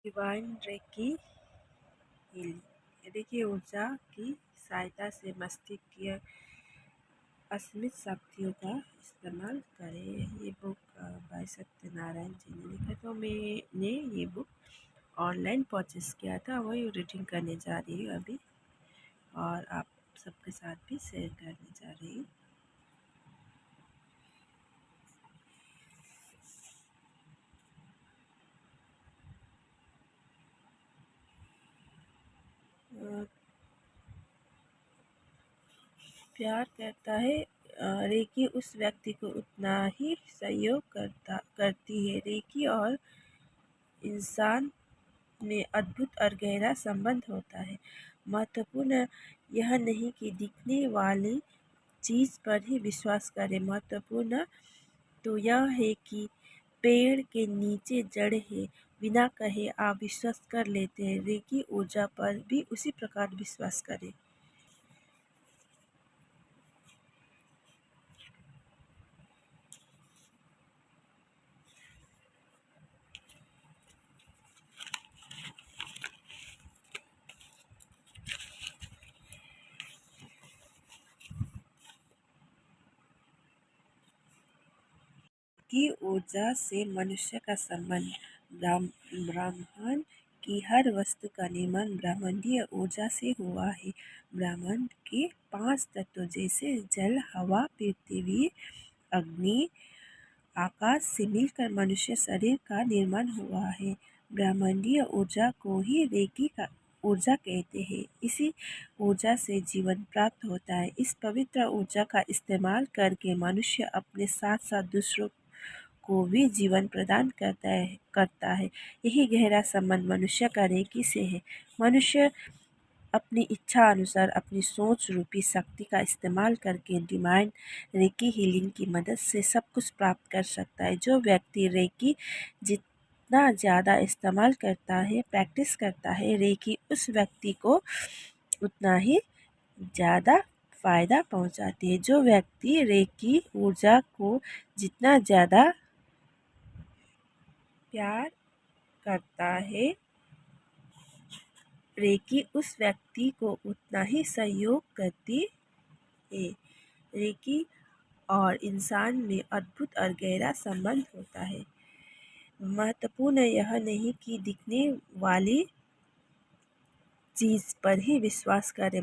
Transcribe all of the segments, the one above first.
Divine recce healing recce ऊर्जा की सहायता से मस्तिष्क की असीमित शक्तियों का इस्तेमाल करें। ये बुक भाई सत्यनारायण जी ने लिखा। तो मैंने ये बुक ऑनलाइन परचेस किया था, वही रीडिंग करने जा रही हूँ अभी और आप सबके साथ भी शेयर करने जा रही हूँ। प्यार करता है रेकी उस व्यक्ति को उतना ही सहयोग करती है। रेकी और इंसान में अद्भुत और गहरा संबंध होता है। महत्वपूर्ण यह नहीं कि दिखने वाली चीज़ पर ही विश्वास करें, महत्वपूर्ण तो यह है कि पेड़ के नीचे जड़ है, बिना कहे आप विश्वास कर लेते हैं। रेकी ऊर्जा पर भी उसी प्रकार विश्वास करें। की ऊर्जा से मनुष्य का संबंध। ब्रह्मांड की हर वस्तु का निर्माण ब्रह्मांडीय ऊर्जा से हुआ है। ब्रह्मांड के 5 तत्व जैसे जल, हवा, पृथ्वी, अग्नि, आकाश से मिलकर मनुष्य शरीर का निर्माण हुआ है। ब्रह्मांडीय ऊर्जा को ही रेकी का ऊर्जा कहते हैं। इसी ऊर्जा से जीवन प्राप्त होता है। इस पवित्र ऊर्जा का इस्तेमाल करके मनुष्य अपने साथ साथ दूसरों को भी जीवन प्रदान करता है। यही गहरा संबंध मनुष्य का रेकी से है। मनुष्य अपनी इच्छा अनुसार अपनी सोच रूपी शक्ति का इस्तेमाल करके डिवाइन रेकी हीलिंग की मदद से सब कुछ प्राप्त कर सकता है। जो व्यक्ति रेकी जितना ज़्यादा इस्तेमाल करता है, प्रैक्टिस करता है, रेकी उस व्यक्ति को उतना ही ज़्यादा फ़ायदा पहुंचाती है। जो व्यक्ति रेकी ऊर्जा को जितना ज़्यादा प्यार करता है, रेकी उस व्यक्ति को उतना ही सहयोग करती है। रेकी और इंसान में अद्भुत और गहरा संबंध होता है। महत्वपूर्ण यह नहीं कि दिखने वाली चीज़ पर ही विश्वास करें,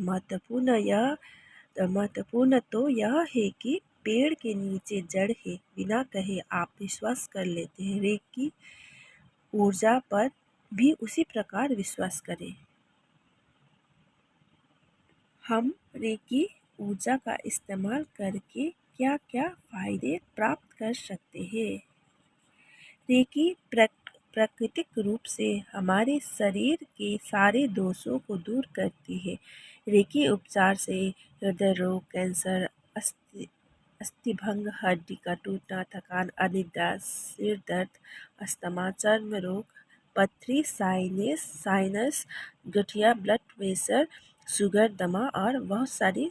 महत्वपूर्ण तो यह है कि पेड़ के नीचे जड़ है, बिना कहे आप विश्वास कर लेते हैं। रेकी ऊर्जा पर भी उसी प्रकार विश्वास करें। हम रेकी ऊर्जा का इस्तेमाल करके क्या क्या फायदे प्राप्त कर सकते हैं। रेकी प्राकृतिक रूप से हमारे शरीर के सारे दोषों को दूर करती है। रेकी उपचार से हृदय रोग, कैंसर, अस्थिभंग, हड्डी का टूटना, थकान, अनिद्रा, सिर दर्द, अस्थमा, चर्म रोग, पथरी, साइनस, गठिया, ब्लड प्रेशर, शुगर, दमा और बहुत सारी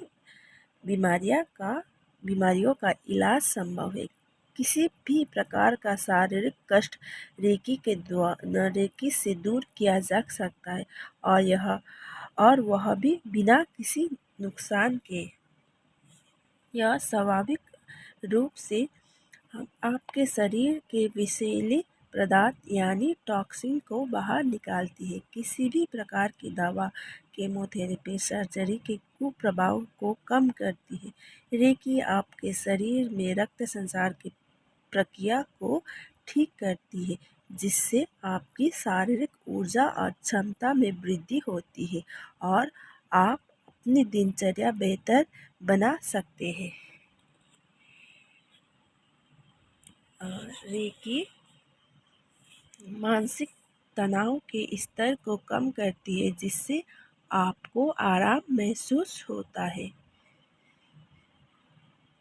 बीमारियों का इलाज संभव है। किसी भी प्रकार का शारीरिक कष्ट रेकी से दूर किया जा सकता है और वह भी बिना किसी नुकसान के। यह स्वाभाविक रूप से आपके शरीर के विषैले पदार्थ यानी टॉक्सिन को बाहर निकालती है। किसी भी प्रकार की दवा, केमोथेरेपी, सर्जरी के कुप्रभाव को कम करती है। रेकी आपके शरीर में रक्त संचार की प्रक्रिया को ठीक करती है, जिससे आपकी शारीरिक ऊर्जा और क्षमता में वृद्धि होती है और आप अपनी दिनचर्या बेहतर बना सकते हैं। रेकी मानसिक तनाव के स्तर को कम करती है, जिससे आपको आराम महसूस होता है।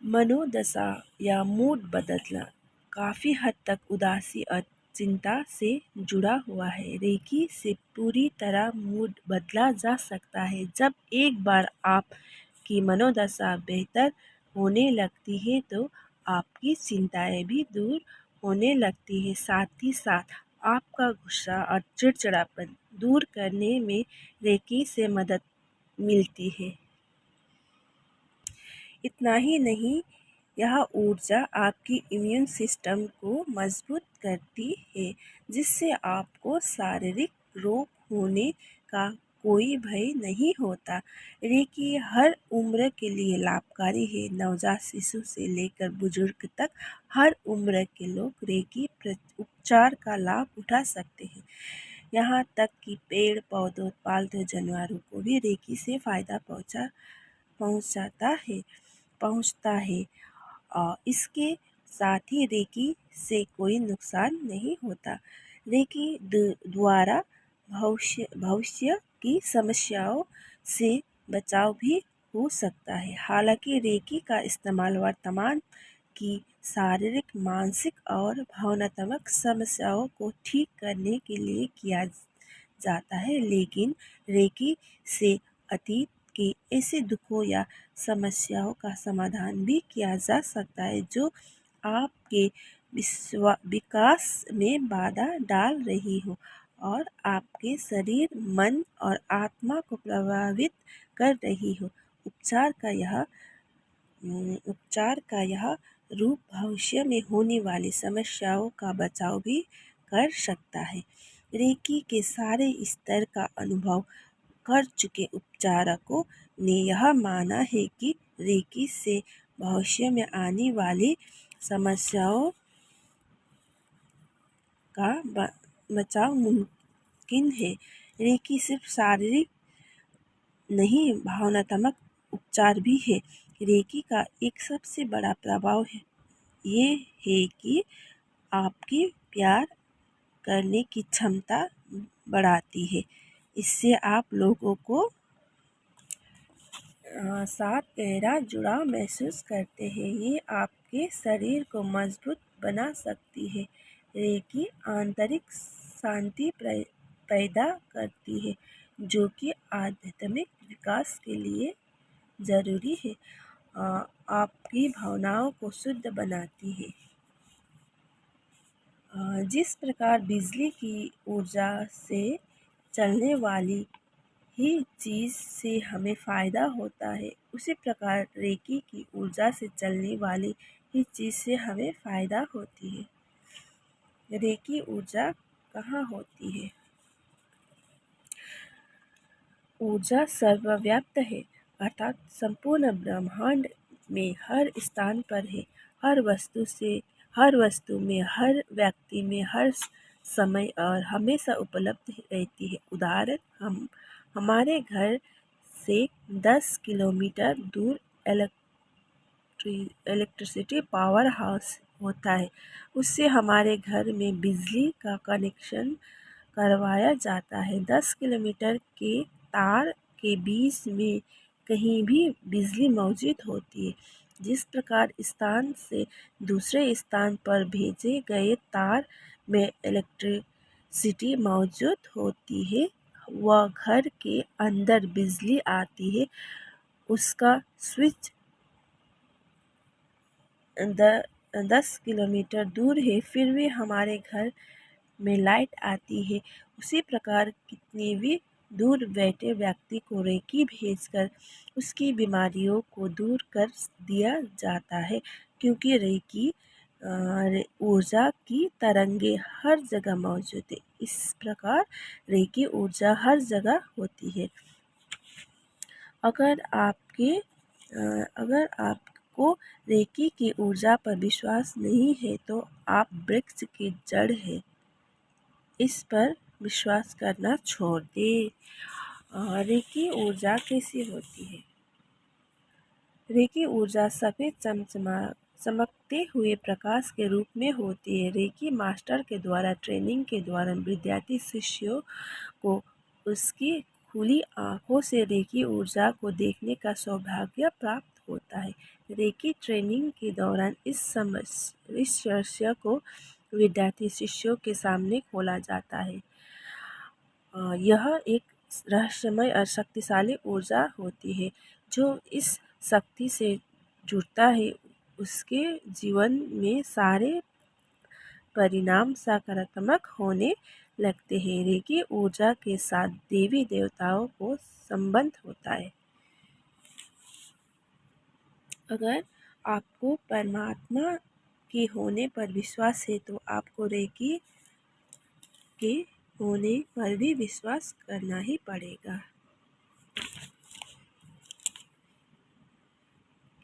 मनोदशा या मूड बदलना काफ़ी हद तक उदासी और चिंता से जुड़ा हुआ है। रेकी से पूरी तरह मूड बदला जा सकता है। जब एक बार आपकी मनोदशा बेहतर होने लगती है तो आपकी चिंताएं भी दूर होने लगती है। साथ ही साथ आपका गुस्सा और चिड़चिड़ापन दूर करने में रेकी से मदद मिलती है। इतना ही नहीं, यह ऊर्जा आपकी इम्यून सिस्टम को मजबूत करती है, जिससे आपको शारीरिक रोग होने का कोई भय नहीं होता। रेकी हर उम्र के लिए लाभकारी है। नवजात शिशु से लेकर बुजुर्ग तक हर उम्र के लोग रेकी उपचार का लाभ उठा सकते हैं। यहाँ तक कि पेड़ पौधों, पालतू जानवरों को भी रेकी से फायदा पहुंचाता है पहुंचता है। इसके साथ ही रेकी से कोई नुकसान नहीं होता। रेकी द्वारा भविष्य भविष्य की समस्याओं से बचाव भी हो सकता है। हालांकि रेकी का इस्तेमाल वर्तमान की शारीरिक, मानसिक और भावनात्मक समस्याओं को ठीक करने के लिए किया जाता है, लेकिन रेकी से अतीत के ऐसे दुखों या समस्याओं का समाधान भी किया जा सकता है जो आपके विकास में बाधा डाल रही हो और आपके शरीर, मन और आत्मा को प्रभावित कर रही हो। उपचार का यह रूप भविष्य में होने वाली समस्याओं का बचाव भी कर सकता है। रेकी के सारे स्तर का अनुभव कर चुके उपचारकों ने यह माना है कि रेकी से भविष्य में आने वाली समस्याओं का बचाव मुमकिन है। रेकी सिर्फ शारीरिक नहीं, भावनात्मक उपचार भी है। रेकी का एक सबसे बड़ा प्रभाव ये है कि आपकी प्यार करने की क्षमता बढ़ाती है। इससे आप लोगों को साथ गहरा जुड़ाव महसूस करते हैं। ये आपके शरीर को मजबूत बना सकती है। रेकी आंतरिक शांति पैदा करती है, जो कि आध्यात्मिक विकास के लिए जरूरी है। आपकी भावनाओं को शुद्ध बनाती है। जिस प्रकार बिजली की ऊर्जा से चलने वाली ही चीज़ से हमें फ़ायदा होता है, उसी प्रकार रेकी की ऊर्जा से चलने वाली ही चीज़ से हमें फ़ायदा होती है। रेकी ऊर्जा कहाँ होती है? ऊर्जा सर्वव्याप्त है, अर्थात संपूर्ण ब्रह्मांड में हर स्थान पर है। हर वस्तु में, हर व्यक्ति में, हर समय और हमेशा उपलब्ध रहती है। उदाहरण, हमारे घर से 10 किलोमीटर दूर इलेक्ट्रिसिटी पावर हाउस होता है। उससे हमारे घर में बिजली का कनेक्शन करवाया जाता है। 10 किलोमीटर के तार के बीच में कहीं भी बिजली मौजूद होती है। जिस प्रकार स्थान से दूसरे स्थान पर भेजे गए तार में इलेक्ट्रिसिटी मौजूद होती है, वह घर के अंदर बिजली आती है। उसका स्विच 10 किलोमीटर दूर है, फिर भी हमारे घर में लाइट आती है। उसी प्रकार कितने भी दूर बैठे व्यक्ति को रेकी भेजकर उसकी बीमारियों को दूर कर दिया जाता है, क्योंकि रेकी ऊर्जा की तरंगे हर जगह मौजूद है। इस प्रकार रेकी ऊर्जा हर जगह होती है। अगर आपको रेकी की ऊर्जा पर विश्वास नहीं है, तो आप वृक्ष की जड़ है, इस पर विश्वास करना छोड़ दें। रेकी ऊर्जा कैसी होती है? रेकी ऊर्जा सफ़ेद चमकते हुए प्रकाश के रूप में होती है। रेकी मास्टर के द्वारा ट्रेनिंग के दौरान विद्यार्थी शिष्यों को उसकी खुली आंखों से रेकी ऊर्जा को देखने का सौभाग्य प्राप्त होता है। रेकी ट्रेनिंग के दौरान इस रहस्य को विद्यार्थी शिष्यों के सामने खोला जाता है। यह एक रहस्यमय और शक्तिशाली ऊर्जा होती है। जो इस शक्ति से जुड़ता है, उसके जीवन में सारे परिणाम सकारात्मक होने लगते हैं। रेकी ऊर्जा के साथ देवी देवताओं को संबंध होता है। अगर आपको परमात्मा के होने पर विश्वास है तो आपको रेकी के होने पर भी विश्वास करना ही पड़ेगा।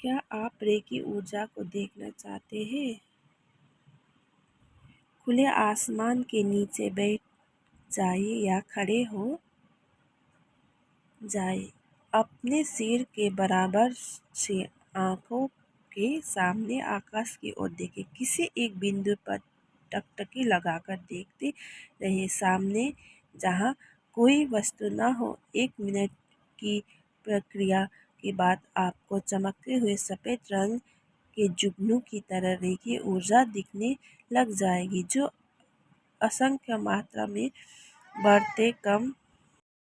क्या आप रेकी ऊर्जा को देखना चाहते हैं? खुले आसमान के नीचे बैठ जाइए या खड़े हो जाए। अपने सिर के बराबर से आंखों के सामने आकाश की ओर देखें। किसी एक बिंदु पर टकटकी लगाकर देखते रहिए, सामने जहां कोई वस्तु न हो। 1 मिनट की प्रक्रिया के बाद आपको चमकते हुए सफेद रंग के जुगनू की तरह रेखीय ऊर्जा दिखने लग जाएगी, जो असंख्य मात्रा में बढ़ते कम